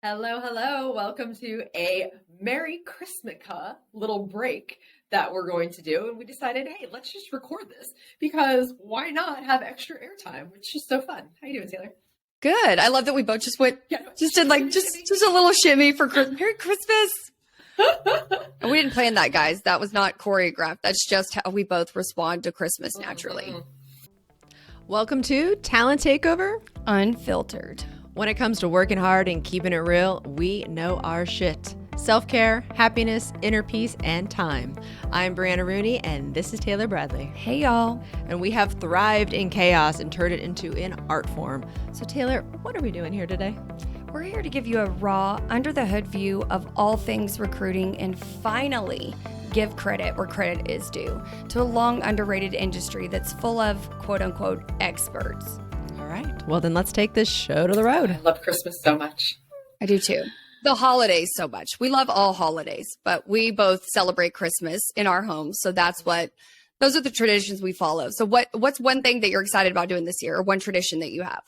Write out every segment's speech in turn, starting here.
Hello, hello. Welcome to a Merry Christmas little break that we're going to do. And we decided, hey, let's just record this because why not have extra airtime? It's just so fun. How you doing, Taylor? Good. I love that we both just went, Yeah, no, just did like just a little shimmy for Merry Christmas. And we didn't plan that, guys. That was not choreographed. That's just how we both respond to Christmas naturally. Welcome to Talent Takeover Unfiltered. When it comes to working hard and keeping it real, we know our shit. Self-care, happiness, inner peace, and time. I'm Brianna Rooney, and this is Taylor Bradley. Hey, y'all. And we have thrived in chaos and turned it into an art form. So, Taylor, what are we doing here today? We're here to give you a raw, under-the-hood view of all things recruiting and finally give credit where credit is due to a long underrated industry that's full of quote-unquote experts. All right. Well, then let's take this show to the road. I love Christmas so much. I do too. The holidays so much. We love all holidays, but we both celebrate Christmas in our homes. So those are the traditions we follow. So what's one thing that you're excited about doing this year, or one tradition that you have?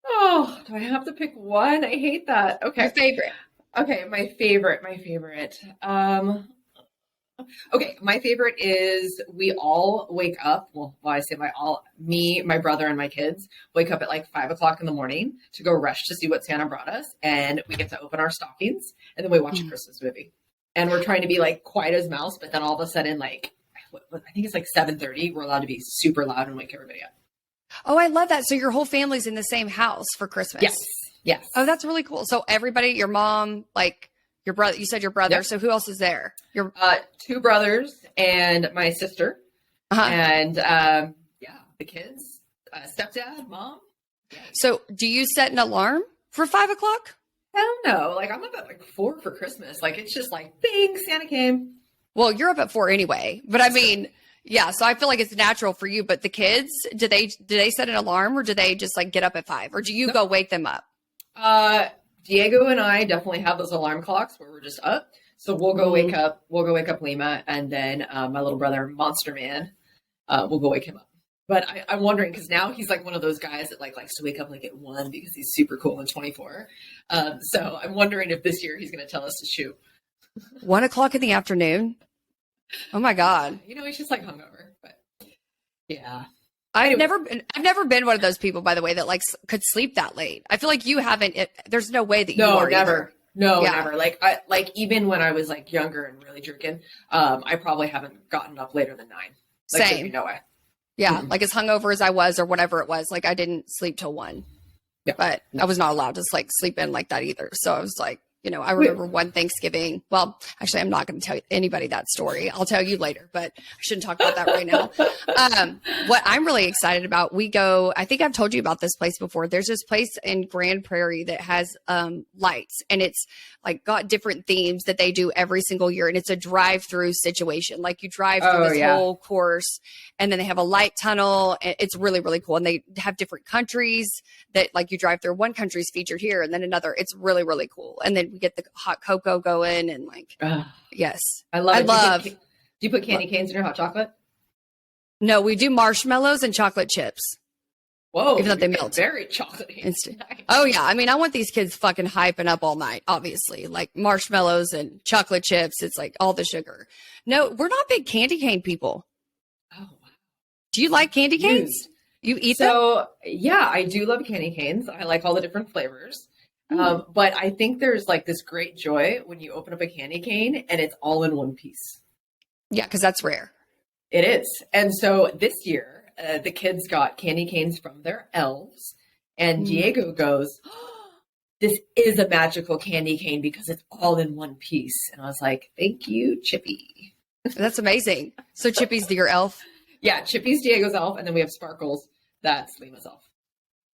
Oh, do I have to pick one? I hate that. Okay. Your favorite. Okay, my favorite. Okay, my favorite is we all wake up. Well, I say me, my brother, and my kids wake up at like 5 o'clock in the morning to go rush to see what Santa brought us. And we get to open our stockings and then we watch a Christmas movie. And we're trying to be like quiet as mouse, but then all of a sudden, like, I think it's like 7:30. We're allowed to be super loud and wake everybody up. Oh, I love that. So your whole family's in the same house for Christmas. Yes. Oh, that's really cool. So everybody, your mom, like your brother, you said your brother. Yep. So who else is there? Your two brothers and my sister. And the kids, stepdad, mom. So do you set an alarm for 5 o'clock? I don't know. Like, I'm up at like 4 for Christmas. Like, it's just like, bing, Santa came. Well, you're up at 4 anyway. But I mean, yeah. So I feel like it's natural for you. But the kids, do they set an alarm, or do they just like get up at 5, or do you go wake them up? Diego and I definitely have those alarm clocks where we're just up. So we'll go wake up. We'll go wake up Lima, and then my little brother, Monster Man, we'll go wake him up. But I'm wondering, because now he's like one of those guys that likes to wake up like at 1 because he's super cool and 24. So I'm wondering if this year he's going to tell us to shoot 1 o'clock in the afternoon. Oh my God. He's just like hungover, but yeah. I've never been one of those people, by the way, that could sleep that late. I feel like you haven't. There's no way that you are. Never. Never. Like even when I was like younger and really drinking, I probably haven't gotten up later than 9. Like, Same. No way. Yeah, like as hungover as I was, or whatever it was. Like I didn't sleep till 1. Yeah. But I was not allowed to sleep in like that either. So I was like, I remember one Thanksgiving. Well, actually, I'm not going to tell anybody that story. I'll tell you later, but I shouldn't talk about that right now. What I'm really excited about, I think I've told you about this place before. There's this place in Grand Prairie that has lights, and it's like got different themes that they do every single year. And it's a drive-through situation. Like you drive through this whole course, and then they have a light tunnel. And it's really, really cool. And they have different countries that like you drive through. One country's featured here and then another. It's really, really cool. And then we get the hot cocoa going and yes. I love it. Do you put candy canes in your hot chocolate? No, we do marshmallows and chocolate chips. Whoa. Even though they melt. Very chocolatey. Nice. Oh yeah. I mean, I want these kids fucking hyping up all night, obviously. Like marshmallows and chocolate chips. It's like all the sugar. No, we're not big candy cane people. Oh, wow. Do you like candy canes? You eat them? So, yeah, I do love candy canes. I like all the different flavors. But I think there's like this great joy when you open up a candy cane and it's all in one piece. Yeah, because that's rare. It is. And so this year, the kids got candy canes from their elves. And Diego goes, oh, this is a magical candy cane because it's all in one piece. And I was like, thank you, Chippy. That's amazing. So Chippy's your elf? Yeah, Chippy's Diego's elf. And then we have Sparkles. That's Lima's elf.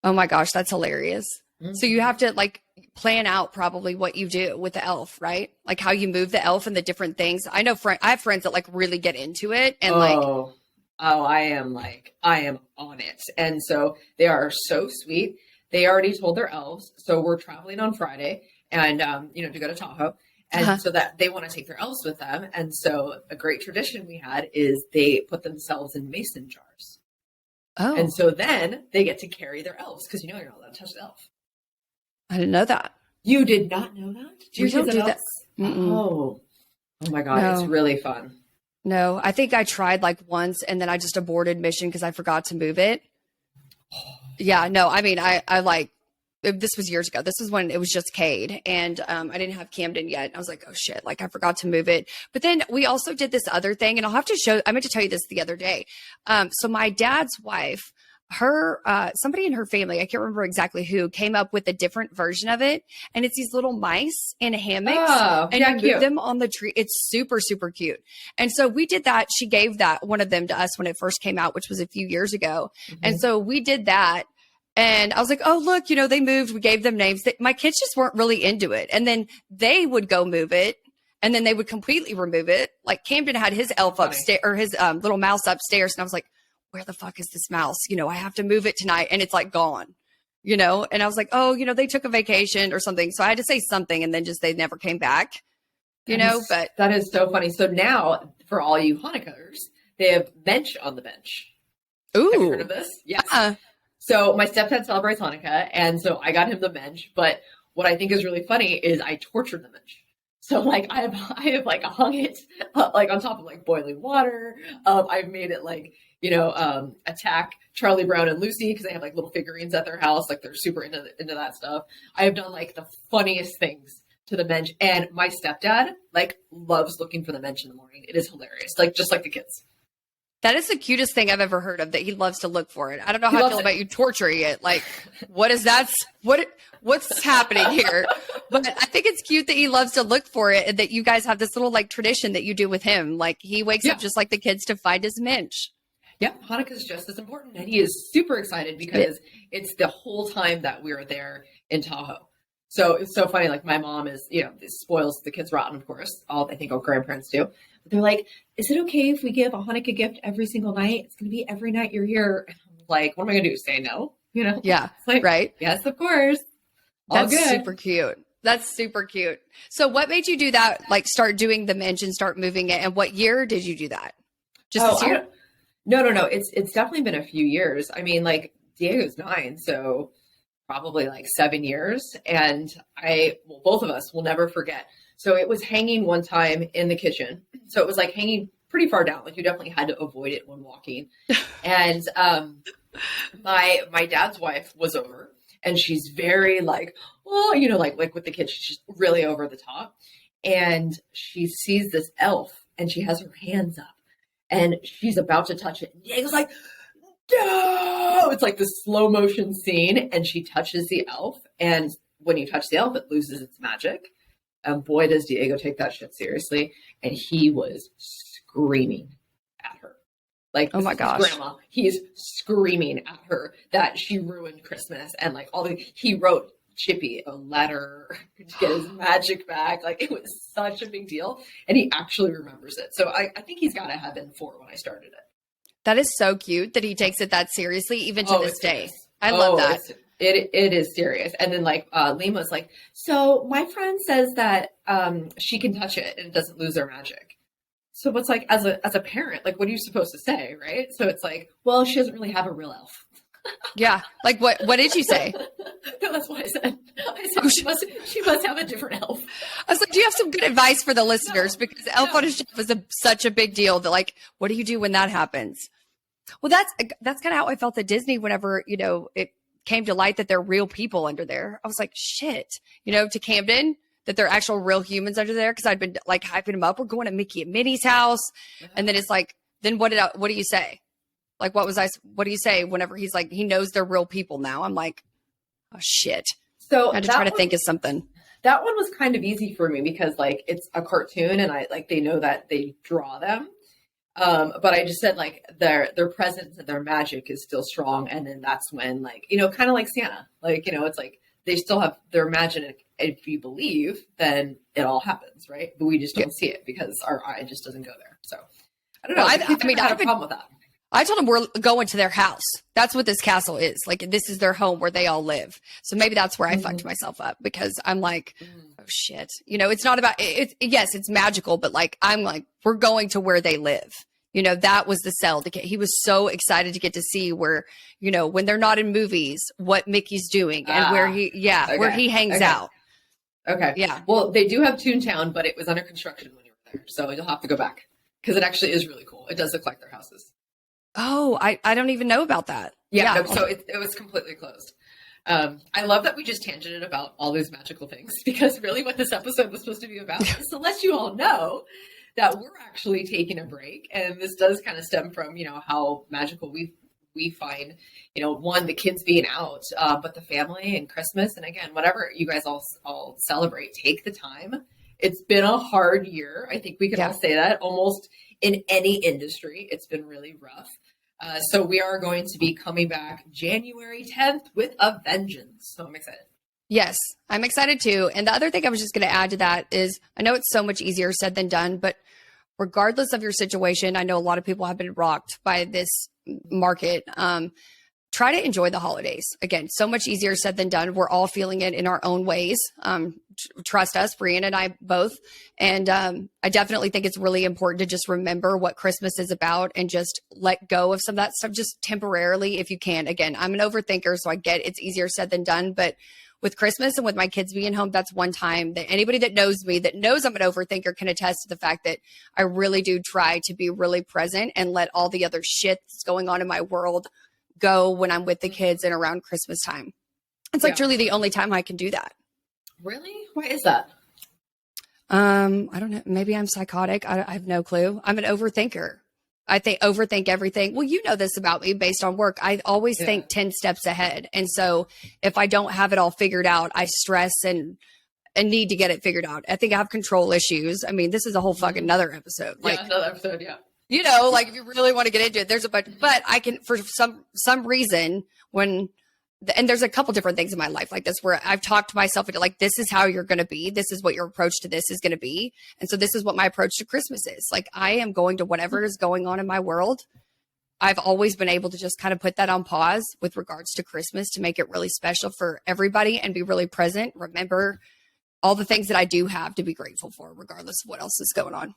Oh my gosh, that's hilarious. Mm-hmm. So you have to plan out probably what you do with the elf, right? Like how you move the elf and the different things. I know I have friends that really get into it and I am on it. And so they are so sweet. They already told their elves. So we're traveling on Friday and, to go to Tahoe. And so that they want to take their elves with them. And so a great tradition we had is they put themselves in mason jars. Oh. And so then they get to carry their elves because you're not allowed to touch the elf. I didn't know that. You did not know that? Do We your don't kids do have that. elves? Mm-mm. Oh my God. It's No. really fun. No, I think I tried like once and then I just aborted mission because I forgot to move it. Yeah, no, I mean, I like, this was years ago. This was when it was just Cade and I didn't have Camden yet. I was like, oh shit, like I forgot to move it. But then we also did this other thing and I'll have to show, I meant to tell you this the other day. So my dad's wife, somebody in her family, I can't remember exactly who, came up with a different version of it. And it's these little mice in hammocks Oh, and yeah, you move cute. them on the tree. It's super, super cute. And so we did that. She gave that one of them to us when it first came out, which was a few years ago. And so we did that. And I was like, oh, look, they moved. We gave them names. My kids just weren't really into it. And then they would go move it. And then they would completely remove it. Like Camden had his elf upstairs or his little mouse upstairs. And I was like, where the fuck is this mouse? I have to move it tonight. And it's like gone, and I was like, oh, they took a vacation or something. So I had to say something and then just, they never came back, but that is so funny. So now for all you Hanukkahers, they have bench on the bench. ooh, Have you heard of this? Yes. So my stepdad celebrates Hanukkah, and so I got him the bench. But what I think is really funny is I tortured the bench. So like I have like hung it like on top of like boiling water. I've made it like attack Charlie Brown and Lucy because they have like little figurines at their house. Like they're super into that stuff. I have done like the funniest things to the bench, and my stepdad like loves looking for the bench in the morning. It is hilarious, like just like the kids. that is the cutest thing I've ever heard of, that he loves to look for it. I don't know He how I loves feel it. about you torturing it. Like, what is that? What's happening here? But I think it's cute that he loves to look for it and that you guys have this little like tradition that you do with him. Like he wakes up just like the kids to find his minch. Yeah, Hanukkah is just as important, and he is super excited because it's the whole time that we are there in Tahoe. So it's so funny. Like my mom is, this spoils the kids rotten, of course. I think all grandparents do. But they're like, "Is it okay if we give a Hanukkah gift every single night? It's going to be every night you're here." And I'm like, what am I going to do? Say no? Yeah, It's like, right. Yes, of course. All That's good. super cute. That's super cute. So what made you do that? Like start doing the minch and start moving it. And what year did you do that? Just this year? No. It's definitely been a few years. I mean, like Diego's 9, so probably like 7 years. And both of us will never forget. So it was hanging one time in the kitchen. So it was like hanging pretty far down. Like you definitely had to avoid it when walking. And my dad's wife was over, and she's very like, oh, like with the kids, she's just really over the top. And she sees this elf, and she has her hands up, and she's about to touch it. And Diego's like, no! It's like this slow motion scene, and she touches the elf. And when you touch the elf, it loses its magic. And boy, does Diego take that shit seriously. And he was screaming at her. Like, oh my gosh, grandma, he's screaming at her that she ruined Christmas. And like he wrote Chippy a letter to get his magic back. Like it was such a big deal. And he actually remembers it. So I think he's got to have been 4 when I started it. that is so cute that he takes it that seriously, even to this day. Serious. I love that. It is serious. And then like Lima's like, so my friend says that she can touch it and it doesn't lose her magic. So what's like as a parent, like what are you supposed to say, right? So it's like, well, she doesn't really have a real elf. Yeah. Like what did you say? No, that's what I said. She must have a different elf. I was like, do you have some good advice for the listeners? Because elf on a shelf is such a big deal that like, what do you do when that happens? Well, that's kind of how I felt at Disney whenever, it came to light that they're real people under there. I was like, shit, to Camden, that they're actual real humans under there. Cause I'd been like hyping them up. We're going to Mickey and Minnie's house. And then it's like, then what do you say? Like, what do you say whenever he's like, he knows they're real people now? I'm like, oh shit. So I had to try to think of something. That one was kind of easy for me because like it's a cartoon and they know that they draw them. But I just said like their presence and their magic is still strong. And then that's when like, kind of like Santa, like, it's like they still have their magic. If you believe, then it all happens, right? But we just don't see it because our eye just doesn't go there. So I don't know. Well, I had a problem with that. I told them we're going to their house. That's what this castle is. Like, this is their home where they all live. So maybe that's where I fucked myself up because I'm like, oh shit. It's not about it. Yes, it's magical, but like, I'm like, we're going to where they live. That was the sell. He was so excited to get to see where, when they're not in movies, what Mickey's doing and where he hangs out. Okay. Yeah. Well, they do have Toontown, but it was under construction when you were there. So you'll have to go back because it actually is really cool. It does look like their houses. Oh, I don't even know about that. Yeah. No, so it was completely closed. I love that we just tangented about all these magical things because really what this episode was supposed to be about is to let you all know that we're actually taking a break. And this does kind of stem from, how magical we find, one, the kids being out, but the family and Christmas. And again, whatever you guys all celebrate, take the time. It's been a hard year. I think we can all say that almost in any industry. It's been really rough. So we are going to be coming back January 10th with a vengeance. So I'm excited. Yes, I'm excited too. And the other thing I was just going to add to that is I know it's so much easier said than done, but regardless of your situation, I know a lot of people have been rocked by this market. Try to enjoy the holidays. Again, so much easier said than done. We're all feeling it in our own ways. Trust us, Brianna and I both. And I definitely think it's really important to just remember what Christmas is about and just let go of some of that stuff just temporarily if you can. Again, I'm an overthinker, so I get it's easier said than done. But with Christmas and with my kids being home, that's one time that anybody that knows me, that knows I'm an overthinker, can attest to the fact that I really do try to be really present and let all the other shit that's going on in my world go when I'm with the kids and around Christmas time. It's like truly the only time I can do that. Really? Why is that? I don't know. Maybe I'm psychotic. I have no clue. I'm an overthinker. I overthink everything. Well, you know this about me based on work. I always think 10 steps ahead. And so if I don't have it all figured out, I stress and need to get it figured out. I think I have control issues. I mean, this is a whole fucking another episode. Another episode. Yeah. If you really want to get into it, there's a bunch, but I can, for some reason, and there's a couple different things in my life like this where I've talked myself into like, this is how you're going to be. This is what your approach to this is going to be. And so this is what my approach to Christmas is. Like, I am going to whatever is going on in my world. I've always been able to just kind of put that on pause with regards to Christmas to make it really special for everybody and be really present. Remember all the things that I do have to be grateful for, regardless of what else is going on.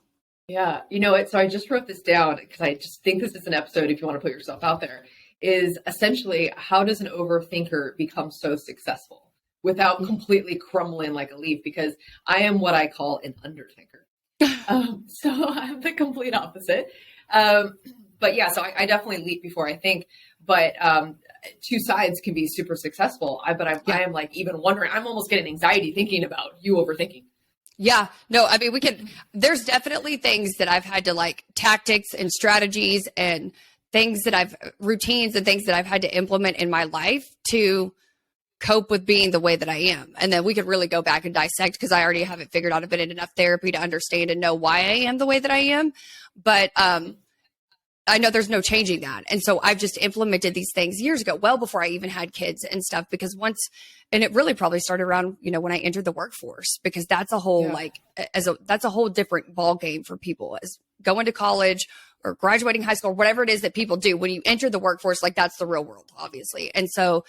Yeah. You know what? So I just wrote this down because I just think this is an episode, if you want to put yourself out there, is essentially how does an overthinker become so successful without completely crumbling like a leaf? Because I am what I call an underthinker. So I'm the complete opposite. But yeah, so I definitely leap before I think, but two sides can be super successful. I am like even wondering, I'm almost getting anxiety thinking about you overthinking. Yeah, no, I mean, there's definitely things that I've had to like tactics and strategies and routines and things that I've had to implement in my life to cope with being the way that I am. And then we could really go back and dissect because I already have it figured out. I've been in enough therapy to understand and know why I am the way that I am. But I know there's no changing that. And so I've just implemented these things years ago, well before I even had kids and stuff, because and it really probably started around, when I entered the workforce, because that's a whole, that's a whole different ball game for people as going to college or graduating high school, or whatever it is that people do when you enter the workforce, like that's the real world, obviously. And so,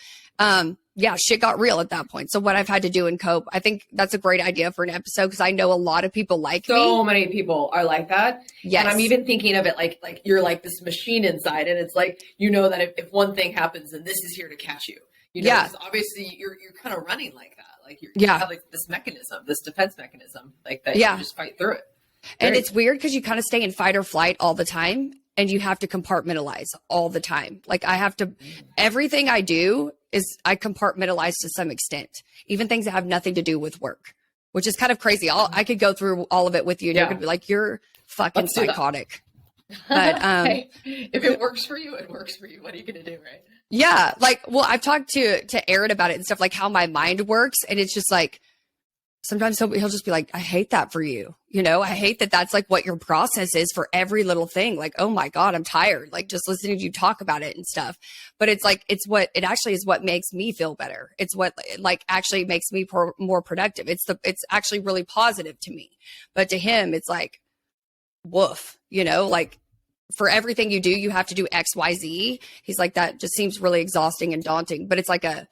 shit got real at that point. So what I've had to do and cope, I think that's a great idea for an episode because I know a lot of people like me. So many people are like that. Yes. And I'm even thinking of it like you're like this machine inside, and it's like, that if one thing happens, then this is here to catch you. Obviously you're kind of running like that. Like you have like this mechanism, this defense mechanism, like that you just fight through it. And it's weird because you kind of stay in fight or flight all the time and you have to compartmentalize all the time. Like everything I do is I compartmentalize to some extent, even things that have nothing to do with work, which is kind of crazy. I could go through all of it with you and you're going to be like, you're fucking psychotic. But hey, if it works for you, it works for you. What are you going to do? Right. Yeah. I've talked to Aaron about it and stuff, like how my mind works. And it's just like, sometimes he'll just be like, I hate that for you. I hate that that's like what your process is for every little thing. Like, oh my God, I'm tired. Like just listening to you talk about it and stuff. But it's like, it actually is what makes me feel better. It's what like actually makes me more productive. It's actually really positive to me. But to him, it's like, woof, like for everything you do, you have to do X, Y, Z. He's like, that just seems really exhausting and daunting, but it's like a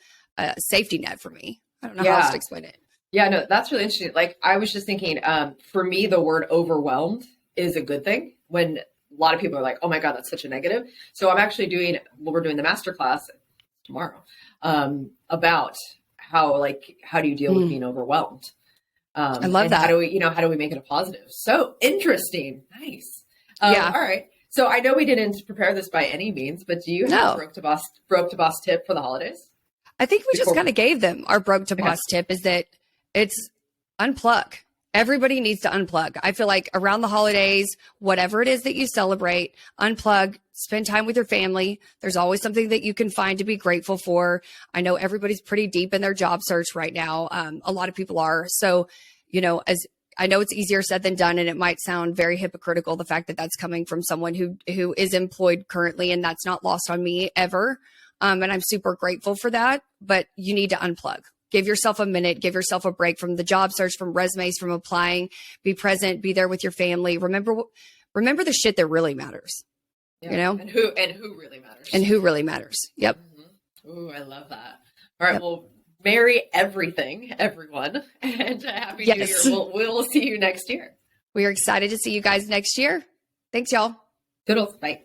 safety net for me. I don't know how else to explain it. Yeah, no, that's really interesting. Like I was just thinking, for me, the word overwhelmed is a good thing when a lot of people are like, oh my God, that's such a negative. So I'm actually we're doing the masterclass tomorrow, about how do you deal with being overwhelmed? I love and that. how do we make it a positive? So interesting. Nice. Yeah. All right. So I know we didn't prepare this by any means, but do you have a broke to boss tip for the holidays? I think we just Before- kind of gave them our broke to boss tip is that it's unplug. Everybody needs to unplug. I feel like around the holidays, whatever it is that you celebrate, unplug, spend time with your family. There's always something that you can find to be grateful for. I know everybody's pretty deep in their job search right now. A lot of people are. So, as I know it's easier said than done, and it might sound very hypocritical, the fact that that's coming from someone who is employed currently, and that's not lost on me ever. And I'm super grateful for that, but you need to unplug. Give yourself a minute, give yourself a break from the job search, from resumes, from applying, be present, be there with your family. Remember the shit that really matters, and who really matters. And who really matters. Yep. Mm-hmm. Ooh, I love that. All right. Yep. Well, merry everything, everyone, and happy New Year. We'll see you next year. We are excited to see you guys next year. Thanks, y'all. Toodles. Bye.